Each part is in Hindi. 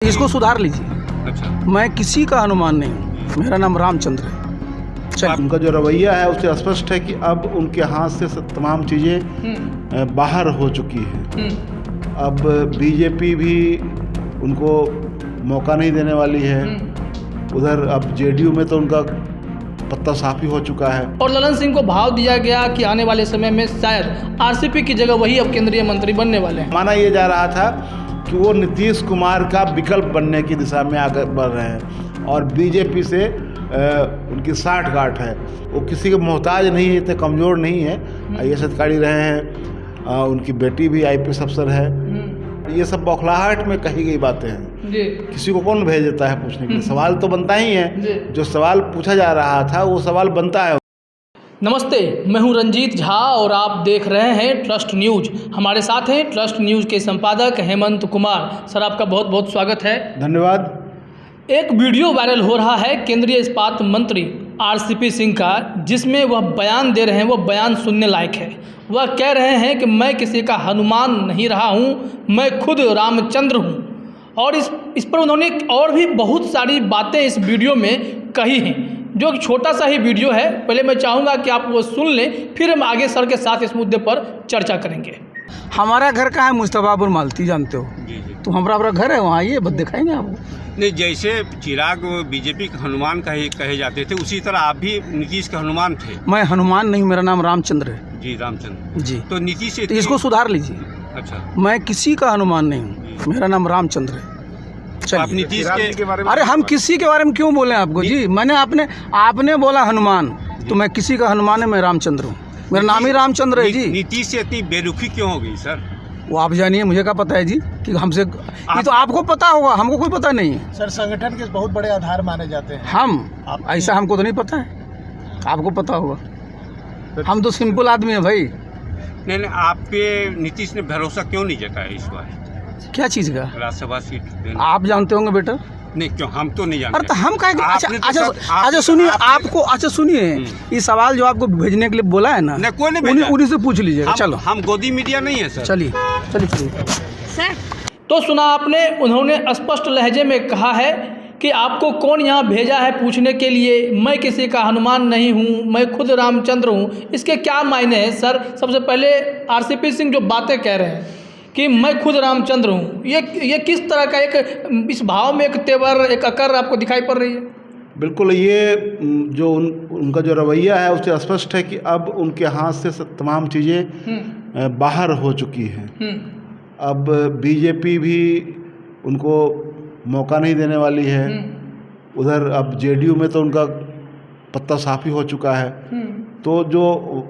इसको सुधार लीजिए। अच्छा, मैं किसी का हनुमान नहीं हूँ, मेरा नाम रामचंद्र है। चलिए। उनका जो रवैया है उससे स्पष्ट है कि अब उनके हाथ से तमाम चीज़ें बाहर हो चुकी हैं। अब बीजेपी भी उनको मौका नहीं देने वाली है। उधर अब जेडीयू में तो उनका पत्ता साफ ही हो चुका है। और ललन सिंह को भाव दिया गया कि आने वाले समय में शायद आरसीपी की जगह वही अब केंद्रीय मंत्री बनने वाले हैं। माना ये जा रहा था कि वो नीतीश कुमार का विकल्प बनने की दिशा में आगे बढ़ रहे हैं और बीजेपी से उनकी साठगांठ है। वो किसी के मोहताज नहीं है, इतने कमज़ोर नहीं है। IAS अधिकारी रहे हैं, उनकी बेटी भी IPS अफसर है। ये सब बौखलाहट में कही गई बातें हैं। जी। किसी को कौन भेज देता है पूछने के लिए? सवाल तो बनता ही जी। है। जो सवाल पूछा जा रहा था वो सवाल बनता है। नमस्ते, मैं हूं रंजीत झा और आप देख रहे हैं ट्रस्ट न्यूज। हमारे साथ हैं ट्रस्ट न्यूज के संपादक हेमंत कुमार। सर, आपका बहुत बहुत स्वागत है। धन्यवाद। एक वीडियो वायरल हो रहा है केंद्रीय इस्पात मंत्री RCP सिंह का, जिसमें वह बयान दे रहे हैं। वो बयान सुनने लायक है। वह कह रहे हैं कि मैं किसी का हनुमान नहीं रहा हूं, मैं खुद रामचंद्र हूं। और इस पर उन्होंने और भी बहुत सारी बातें इस वीडियो में कही हैं, जो एक छोटा सा ही वीडियो है। पहले मैं चाहूँगा कि आप वो सुन लें, फिर हम आगे सर के साथ इस मुद्दे पर चर्चा करेंगे। हमारा घर कहाँ है? मुस्तफापुर मालती, जानते हो? जी जी। तो हमारा घर है वहाँ, आइए बस दिखाएंगे आपको। नहीं, जैसे चिराग बीजेपी के हनुमान कहे जाते थे, उसी तरह आप भी नीतीश के हनुमान थे। मैं हनुमान नहीं हूँ, मेरा नाम रामचंद्र है। जी, रामचंद्र जी। तो नीतीश तो इसको सुधार लीजिए। अच्छा, मैं किसी का हनुमान नहीं हूँ, मेरा नाम रामचंद्र है। आप चलिए। नीतीश के बारे में अरे हम किसी के बारे में क्यों बोले आपको जी? मैंने आपने बोला हनुमान, तो मैं किसी का हनुमान है, मैं रामचंद्र हूँ। मेरा नाम ही रामचंद्र है जी। नीतीश से इतनी बेरुखी क्यों हो गई सर? वो आप जानिए, मुझे क्या पता है जी कि हमसे ये तो आपको पता होगा, हमको कोई पता नहीं है। सर, संगठन के बहुत बड़े आधार माने जाते हैं। हम ऐसा हमको तो नहीं पता है, आपको पता होगा। हम तो सिंपल आदमी है भाई। नहीं, आप पे नीतीश ने भरोसा क्यों नहीं जताया इस बार क्या चीज़ का? राज्यसभा सीट देने? आप जानते होंगे बेटा। नहीं, क्यों? हम तो नहीं जानते। अरे तो हम कहेंगे। आपने तो सब- अच्छा सुनिए, आपको अच्छा सुनिए, ये सवाल जो आपको भेजने के लिए बोला है ना, नहीं, कोई नहीं भेजा। उन्हीं से पूछ लीजिएगा। चलो हम गोदी मीडिया नहीं है सर। चलिए चलिए। तो सुना आपने, उन्होंने स्पष्ट लहजे में कहा है कि आपको कौन यहाँ भेजा है पूछने के लिए। मैं किसी का हनुमान नहीं हूँ, मैं खुद रामचंद्र हूँ। इसके क्या मायने हैं सर? सबसे पहले RCP सिंह जो बातें कह रहे हैं कि मैं खुद रामचंद्र हूँ, ये किस तरह का एक इस भाव में एक तेवर, एक अकर आपको दिखाई पड़ रही है? बिल्कुल, ये जो उनका जो रवैया है उससे स्पष्ट है कि अब उनके हाथ से तमाम चीज़ें बाहर हो चुकी हैं। अब बीजेपी भी उनको मौका नहीं देने वाली है। उधर अब जेडीयू में तो उनका पत्ता साफ ही हो चुका है। तो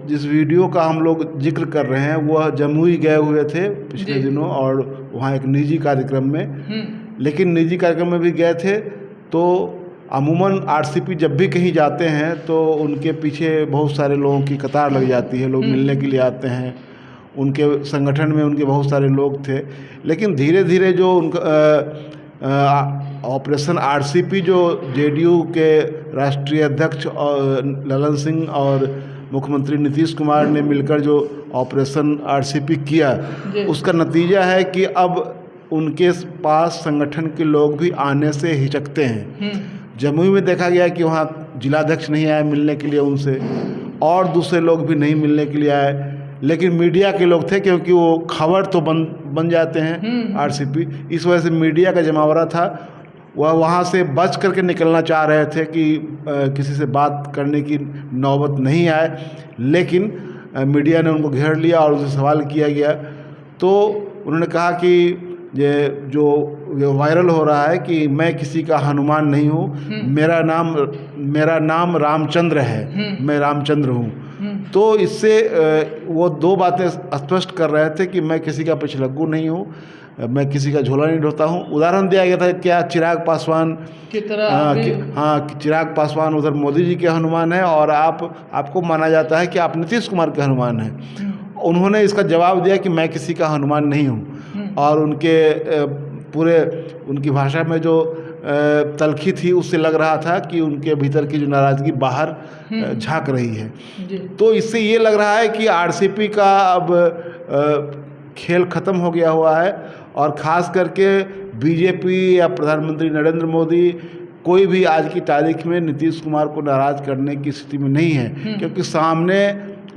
जिस वीडियो का हम लोग जिक्र कर रहे हैं वह जमुई गए हुए थे पिछले दिनों, और वहाँ एक निजी कार्यक्रम में। लेकिन निजी कार्यक्रम में भी गए थे तो अमूमन RCP जब भी कहीं जाते हैं तो उनके पीछे बहुत सारे लोगों की कतार लग जाती है। लोग मिलने के लिए आते हैं। उनके संगठन में उनके बहुत सारे लोग थे। लेकिन धीरे धीरे जो उनका ऑपरेशन RCP जो जेडीयू के राष्ट्रीय अध्यक्ष ललन सिंह और मुख्यमंत्री नीतीश कुमार ने मिलकर जो ऑपरेशन RCP किया, उसका नतीजा है कि अब उनके पास संगठन के लोग भी आने से हिचकते हैं। जमुई में देखा गया कि वहाँ जिलाध्यक्ष नहीं आए मिलने के लिए उनसे, और दूसरे लोग भी नहीं मिलने के लिए आए। लेकिन मीडिया के लोग थे, क्योंकि वो खबर तो बन जाते हैं RCP। इस वजह से मीडिया का जमावड़ा था। वह वहाँ से बच करके निकलना चाह रहे थे कि किसी से बात करने की नौबत नहीं आए। लेकिन मीडिया ने उनको घेर लिया और उनसे सवाल किया गया। तो उन्होंने कहा कि ये जो वायरल हो रहा है कि मैं किसी का हनुमान नहीं हूँ, मेरा नाम रामचंद्र है, मैं रामचंद्र हूँ। तो इससे वो दो बातें स्पष्ट कर रहे थे कि मैं किसी का पिछलग्गू नहीं हूँ, मैं किसी का झोला नहीं ढोता हूँ। उदाहरण दिया गया था क्या चिराग पासवान की तरह। हाँ, चिराग पासवान उधर मोदी जी के हनुमान है और आपको माना जाता है कि आप नीतीश कुमार के हनुमान हैं। उन्होंने इसका जवाब दिया कि मैं किसी का हनुमान नहीं हूँ, और उनके पूरे उनकी भाषा में जो तलखी थी उससे लग रहा था कि उनके भीतर की जो नाराज़गी बाहर झांक रही है। तो इससे ये लग रहा है कि RCP का अब खेल ख़त्म हो गया हुआ है, और ख़ास करके बीजेपी या प्रधानमंत्री नरेंद्र मोदी कोई भी आज की तारीख में नीतीश कुमार को नाराज़ करने की स्थिति में नहीं है, क्योंकि सामने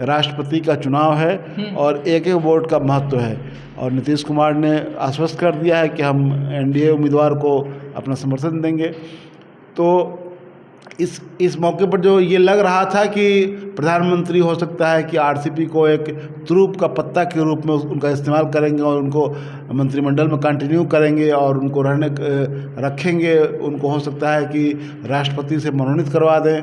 राष्ट्रपति का चुनाव है और एक एक वोट का महत्व है। और नीतीश कुमार ने आश्वस्त कर दिया है कि हम एनडीए उम्मीदवार को अपना समर्थन देंगे। तो इस मौके पर जो ये लग रहा था कि प्रधानमंत्री हो सकता है कि आरसीपी को एक तुरूप का पत्ता के रूप में उनका इस्तेमाल करेंगे और उनको मंत्रिमंडल में कंटिन्यू करेंगे और उनको रखेंगे, उनको हो सकता है कि राष्ट्रपति से मनोनीत करवा दें।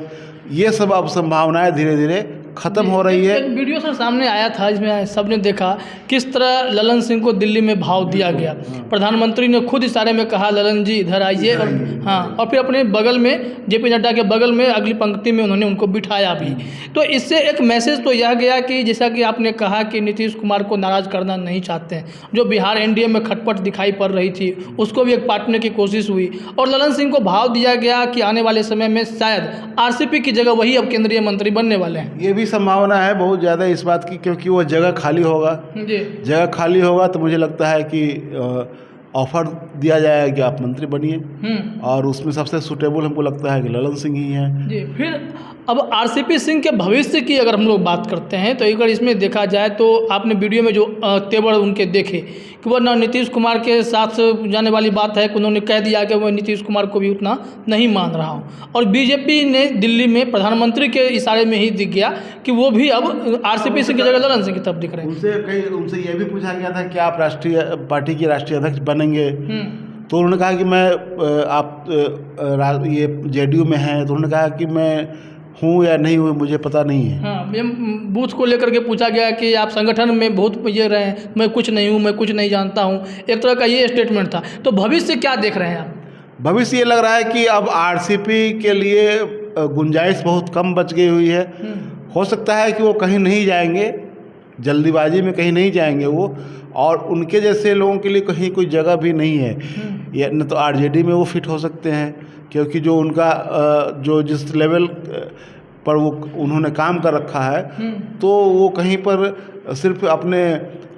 ये सब अब संभावनाएं धीरे धीरे खत्म हो रही है। एक वीडियो सर सामने आया था जिसमें सबने देखा किस तरह ललन सिंह को दिल्ली में भाव दिया गया। प्रधानमंत्री ने खुद इशारे में कहा ललन जी इधर आइए, और हाँ, और फिर अपने बगल में जेपी नड्डा के बगल में अगली पंक्ति में उन्होंने उनको बिठाया भी। तो इससे एक मैसेज तो यह गया कि जैसा कि आपने कहा कि नीतीश कुमार को नाराज़ करना नहीं चाहते हैं। जो बिहार एनडीए में खटपट दिखाई पड़ रही थी उसको भी एक पाटने की कोशिश हुई और ललन सिंह को भाव दिया गया कि आने वाले समय में शायद आरसीपी की जगह वही अब केंद्रीय मंत्री बनने वाले हैं। ये भी संभावना है बहुत ज़्यादा इस बात की, क्योंकि वो जगह खाली होगा। जगह खाली होगा तो मुझे लगता है कि ऑफर दिया जाएगा कि आप मंत्री बनिए, और उसमें सबसे सूटेबल हमको लगता है कि ललन सिंह ही हैं। जी, फिर अब आरसीपी सिंह के भविष्य की अगर हम लोग बात करते हैं तो अगर इसमें देखा जाए तो आपने वीडियो में जो तेवर उनके देखे कि वह न नीतीश कुमार के साथ जाने वाली बात है कि उन्होंने कह दिया कि मैं नीतीश कुमार को भी उतना नहीं मान रहा हूं, और बीजेपी ने दिल्ली में प्रधानमंत्री के इशारे में ही दिख गया कि वो भी अब आरसीपी सिंह की जगह ललन सिंह की तरफ दिख रहे हैं। उनसे यह भी पूछा गया था कि आप राष्ट्रीय पार्टी के राष्ट्रीय अध्यक्ष बनेंगे, तो उन्होंने कहा कि आप ये जेडीयू में हैं, तो उन्होंने कहा कि मैं हूँ या नहीं हूँ मुझे पता नहीं है। हाँ, बूथ को लेकर के पूछा गया कि आप संगठन में बहुत ये रहे हैं, मैं कुछ नहीं हूँ, मैं कुछ नहीं जानता हूँ, एक तरह का ये स्टेटमेंट था। तो भविष्य क्या देख रहे हैं आप? भविष्य ये लग रहा है कि अब आरसीपी के लिए गुंजाइश बहुत कम बच गई हुई है। हो सकता है कि वो कहीं नहीं जाएंगे, जल्दीबाजी में कहीं नहीं जाएंगे वो, और उनके जैसे लोगों के लिए कहीं कोई जगह भी नहीं है। या न तो आरजेडी में वो फिट हो सकते हैं, क्योंकि जो उनका जो जिस लेवल पर वो उन्होंने काम कर रखा है, तो वो कहीं पर सिर्फ अपने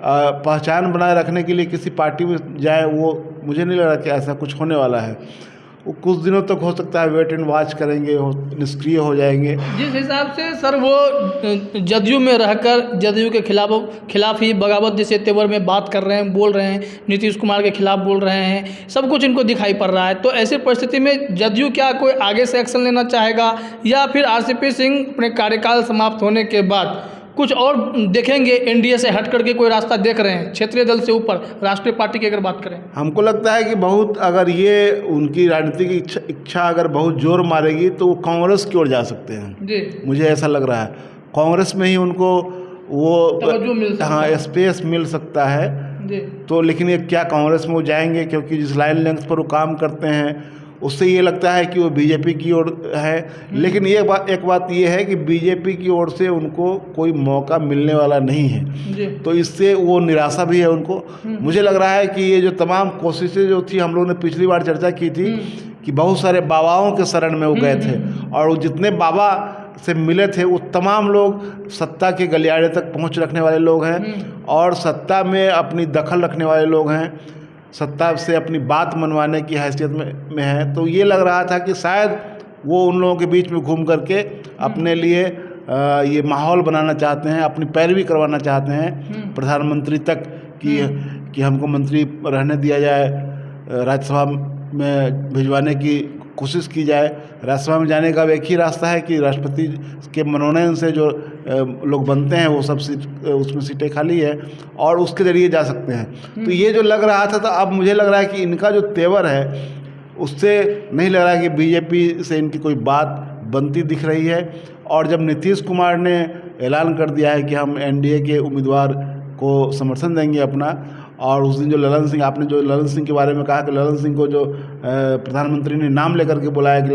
पहचान बनाए रखने के लिए किसी पार्टी में जाए, वो मुझे नहीं लग रहा कि ऐसा कुछ होने वाला है। वो कुछ दिनों तक हो सकता है वेट एंड वॉच करेंगे, निष्क्रिय हो जाएंगे। जिस हिसाब से सर वो जदयू में रहकर जदयू के खिलाफ ही बगावत जैसे तेवर में बात कर रहे हैं, बोल रहे हैं, नीतीश कुमार के खिलाफ बोल रहे हैं, सब कुछ इनको दिखाई पड़ रहा है। तो ऐसी परिस्थिति में जदयू क्या कोई आगे से एक्शन लेना चाहेगा, या फिर आरसीपी सिंह अपने कार्यकाल समाप्त होने के बाद कुछ और देखेंगे, एनडीए से हट करके कोई रास्ता देख रहे हैं क्षेत्रीय दल से ऊपर राष्ट्रीय पार्टी की अगर बात करें? हमको लगता है कि बहुत अगर ये उनकी राजनीतिक इच्छा अगर बहुत जोर मारेगी तो वो कांग्रेस की ओर जा सकते हैं जी। मुझे ऐसा लग रहा है कांग्रेस में ही उनको वो स्पेस मिल सकता है जी। तो लेकिन ये क्या कांग्रेस में वो जाएंगे, क्योंकि जिस लाइन लेंथ पर वो काम करते हैं उससे ये लगता है कि वो बीजेपी की ओर है। लेकिन एक बात ये है कि बीजेपी की ओर से उनको कोई मौका मिलने वाला नहीं है, तो इससे वो निराशा भी है उनको। मुझे लग रहा है कि ये जो तमाम कोशिशें जो थी, हम लोगों ने पिछली बार चर्चा की थी कि बहुत सारे बाबाओं के शरण में वो गए थे, और वो जितने बाबा से मिले थे वो तमाम लोग सत्ता के गलियारे तक पहुंच रखने वाले लोग हैं, और सत्ता में अपनी दखल रखने वाले लोग हैं, सत्ता से अपनी बात मनवाने की हैसियत में है। तो ये लग रहा था कि शायद वो उन लोगों के बीच में घूम करके अपने लिए ये माहौल बनाना चाहते हैं, अपनी पैरवी करवाना चाहते हैं प्रधानमंत्री तक कि हमको मंत्री रहने दिया जाए, राज्यसभा में भिजवाने की कोशिश की जाए। राज्यसभा में जाने का एक ही रास्ता है कि राष्ट्रपति के मनोनयन से जो लोग बनते हैं वो सब उसमें सीटें खाली है और उसके ज़रिए जा सकते हैं। तो ये जो लग रहा था, तो अब मुझे लग रहा है कि इनका जो तेवर है उससे नहीं लग रहा है कि बीजेपी से इनकी कोई बात बनती दिख रही है। और जब नीतीश कुमार ने ऐलान कर दिया है कि हम एनडीए के उम्मीदवार को समर्थन देंगे अपना, और उस दिन जो ललन सिंह, आपने जो ललन सिंह के बारे में कहा कि ललन सिंह को जो प्रधानमंत्री ने नाम लेकर के बुलाया कि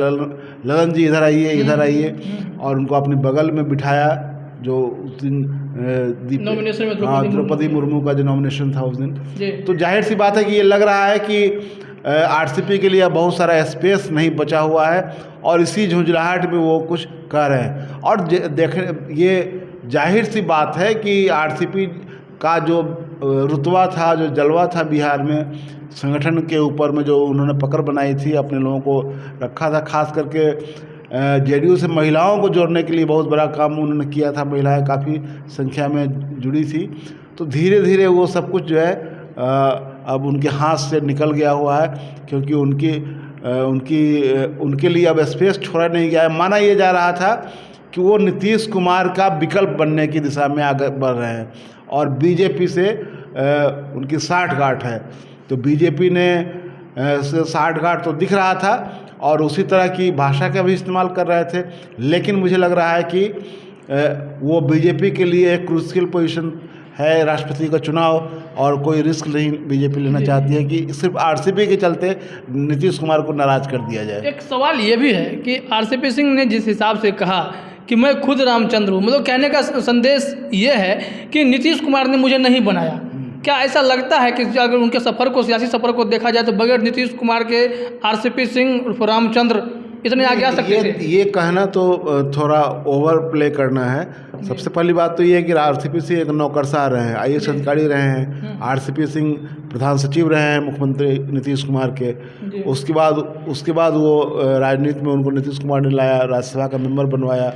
ललन जी इधर आइए, इधर आइए, और उनको अपने बगल में बिठाया, जो उस दिन द्रौपदी मुर्मू का जो नॉमिनेशन था उस दिन, तो जाहिर सी बात है कि ये लग रहा है कि आरसीपी के लिए बहुत सारा स्पेस नहीं बचा हुआ है, और इसी झुंझलाहट में वो कुछ कर रहे हैं। और देखें, ये जाहिर सी बात है कि आरसीपी का जो रुतबा था, जो जलवा था बिहार में संगठन के ऊपर में, जो उन्होंने पकड़ बनाई थी, अपने लोगों को रखा था, खास करके जेडीयू से महिलाओं को जोड़ने के लिए बहुत बड़ा काम उन्होंने किया था। महिलाएं काफ़ी संख्या में जुड़ी थी। तो धीरे धीरे वो सब कुछ जो है अब उनके हाथ से निकल गया हुआ है, क्योंकि उनके लिए अब स्पेस छोड़ा नहीं गया है। माना ये जा रहा था कि वो नीतीश कुमार का विकल्प बनने की दिशा में आगे बढ़ रहे हैं और बीजेपी से उनकी साठगांठ है। तो बीजेपी ने से साठगांठ तो दिख रहा था और उसी तरह की भाषा का भी इस्तेमाल कर रहे थे, लेकिन मुझे लग रहा है कि वो बीजेपी के लिए एक क्रूशियल पोजीशन है राष्ट्रपति का चुनाव, और कोई रिस्क नहीं बीजेपी लेना चाहती है कि सिर्फ आरसीपी के चलते नीतीश कुमार को नाराज कर दिया जाए। एक सवाल ये भी है कि आरसीपी सिंह ने जिस हिसाब से कहा कि मैं खुद रामचंद्र हूँ, मतलब कहने का संदेश ये है कि नीतीश कुमार ने मुझे नहीं बनाया। क्या ऐसा लगता है कि अगर उनके सफ़र को, सियासी सफ़र को देखा जाए तो बगैर नीतीश कुमार के आरसीपी सिंह उर्फ रामचंद्र इतने आगे आ सकते थे? ये कहना तो थोड़ा ओवर प्ले करना है। सबसे पहली बात तो ये है कि आरसीपी सिंह एक नौकरशाह रहे हैं, IAS अधिकारी रहे हैं। आरसीपी सिंह प्रधान सचिव रहे हैं मुख्यमंत्री नीतीश कुमार के। उसके बाद वो राजनीति में उनको नीतीश कुमार ने लाया, राज्यसभा का मेंबर बनवाया,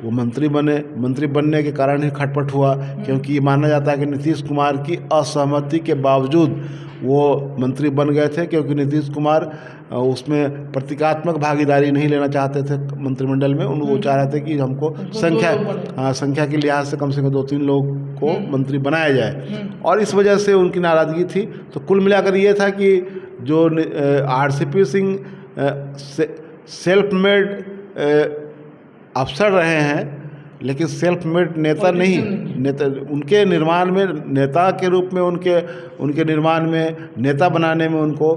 वो मंत्री बने। मंत्री बनने के कारण ही खटपट हुआ, क्योंकि ये माना जाता है कि नीतीश कुमार की असहमति के बावजूद वो मंत्री बन गए थे, क्योंकि नीतीश कुमार उसमें प्रतीकात्मक भागीदारी नहीं लेना चाहते थे मंत्रिमंडल में। वो चाह रहे थे कि हमको संख्या के लिहाज से कम 2-3 लोग को मंत्री बनाया जाए, और इस वजह से उनकी नाराज़गी थी। तो कुल मिलाकर ये था कि जो आरसीपी सिंह सेल्फ मेड अफसर रहे हैं, लेकिन सेल्फ मेड नेता नहीं। नेता उनके निर्माण में, नेता के रूप में उनके निर्माण में, नेता बनाने में उनको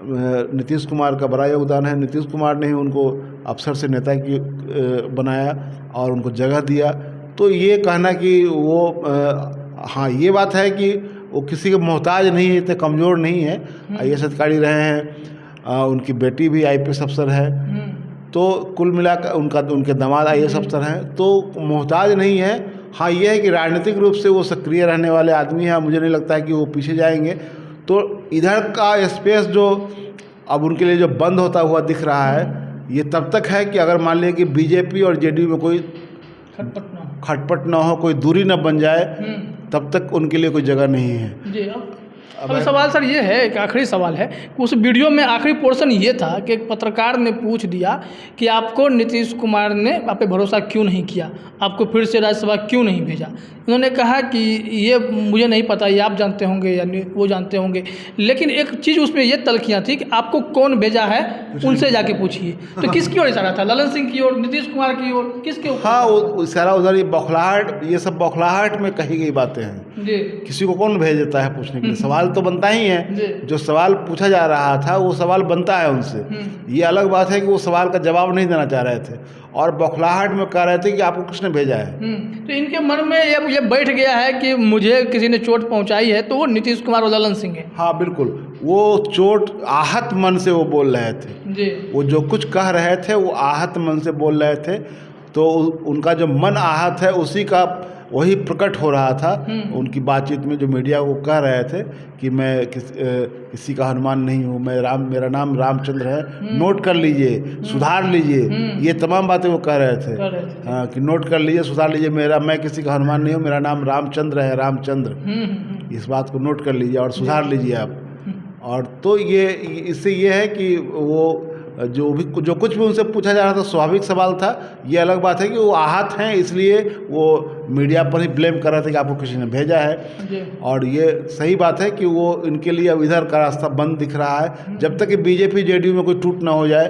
नीतीश कुमार का बड़ा योगदान है। नीतीश कुमार ने ही उनको अफसर से नेता की बनाया और उनको जगह दिया। तो ये कहना कि वो हाँ, ये बात है कि वो किसी के मोहताज नहीं है, इतने कमज़ोर नहीं है। IAS अधिकारी रहे हैं, उनकी बेटी भी IPS अफसर है। तो कुल मिलाकर उनके दामाद IAS अफसर हैं, तो मोहताज नहीं है। हाँ, ये है कि राजनीतिक रूप से वो सक्रिय रहने वाले आदमी हैं। मुझे नहीं लगता है कि वो पीछे जाएंगे। तो इधर का स्पेस जो अब उनके लिए जो बंद होता हुआ दिख रहा है, ये तब तक है कि अगर मान लें कि बीजेपी और जेडीयू में कोई खटपट ना हो, कोई दूरी ना बन जाए, तब तक उनके लिए कोई जगह नहीं है। जी, अब सवाल सर ये है, एक आखिरी सवाल है। उस वीडियो में आखिरी पोर्शन ये था कि एक पत्रकार ने पूछ दिया कि आपको नीतीश कुमार ने आप पे भरोसा क्यों नहीं किया, आपको फिर से राज्यसभा क्यों नहीं भेजा। उन्होंने कहा कि ये मुझे नहीं पता, ये आप जानते होंगे या वो जानते होंगे, लेकिन एक चीज़ उसमें ये तलखियाँ थी कि आपको कौन भेजा है उनसे जाके पूछिए। तो किसकी ओर इशारा था? ललन सिंह की ओर, नीतीश कुमार की ओर, किसके ऊपर? हाँ, वो इशारा उधर, ये बौखलाहट, ये सब बौखलाहट में कही गई बातें हैं जी। किसी को कौन भेज देता है पूछने के लिए? सवाल तो बनता ही है। जो सवाल पूछा जा रहा था वो सवाल बनता है उनसे। ये अलग बात है कि वो सवाल का जवाब नहीं देना चाह रहे थे और बौखलाहट में कह रहे थे कि आपको किसने भेजा है। तो इनके मन में ये बैठ गया है कि मुझे किसी ने चोट पहुंचाई है, तो वो नीतीश कुमार और ललन सिंह है। हाँ बिल्कुल, वो चोट आहत मन से वो बोल रहे थे जी। वो जो कुछ कह रहे थे वो आहत मन से बोल रहे थे। तो उनका जो मन आहत है उसी का वही प्रकट हो रहा था उनकी बातचीत में, जो मीडिया को कह रहे थे कि मैं किसी का हनुमान नहीं हूँ, मेरा नाम रामचंद्र है, नोट कर लीजिए, सुधार लीजिए। ये तमाम बातें वो कह रहे थे हाँ, कि नोट कर लीजिए, सुधार लीजिए, मैं किसी का हनुमान नहीं हूँ, मेरा नाम रामचंद्र है, रामचंद्र। इस बात को नोट कर लीजिए और सुधार लीजिए आप। और तो ये इससे ये है कि वो जो कुछ भी उनसे पूछा जा रहा था स्वाभाविक सवाल था। ये अलग बात है कि वो आहत हैं, इसलिए वो मीडिया पर ही ब्लेम कर रहे थे कि आपको किसी ने भेजा है। और ये सही बात है कि वो इनके लिए अब इधर का रास्ता बंद दिख रहा है। जब तक कि बीजेपी जेडीयू में कोई टूट ना हो जाए,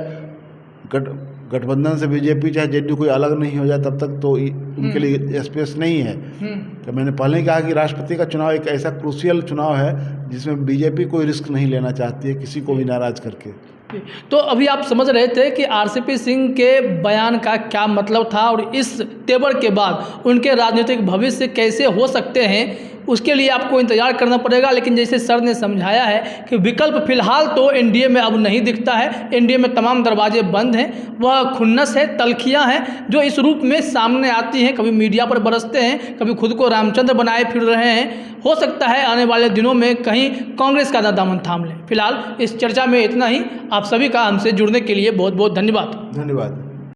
गठबंधन से बीजेपी चाहे जेडीयू कोई अलग नहीं हो जाए, तब तक तो उनके लिए स्पेस नहीं है। तो मैंने पहले ही कहा कि राष्ट्रपति का चुनाव एक ऐसा क्रूशियल चुनाव है जिसमें बीजेपी कोई रिस्क नहीं लेना चाहती है किसी को भी नाराज करके। तो अभी आप समझ रहे थे कि आरसीपी सिंह के बयान का क्या मतलब था और इस तेवर के बाद उनके राजनीतिक भविष्य कैसे हो सकते हैं, उसके लिए आपको इंतज़ार करना पड़ेगा। लेकिन जैसे सर ने समझाया है कि विकल्प फिलहाल तो एनडीए में अब नहीं दिखता है, एनडीए में तमाम दरवाजे बंद हैं, वह खुन्नस है, तलखियाँ हैं जो इस रूप में सामने आती हैं, कभी मीडिया पर बरसते हैं, कभी खुद को रामचंद्र बनाए फिर रहे हैं। हो सकता है आने वाले दिनों में कहीं कांग्रेस का दामन थाम लें। फिलहाल इस चर्चा में इतना ही। आप सभी का हमसे जुड़ने के लिए बहुत बहुत धन्यवाद। धन्यवाद।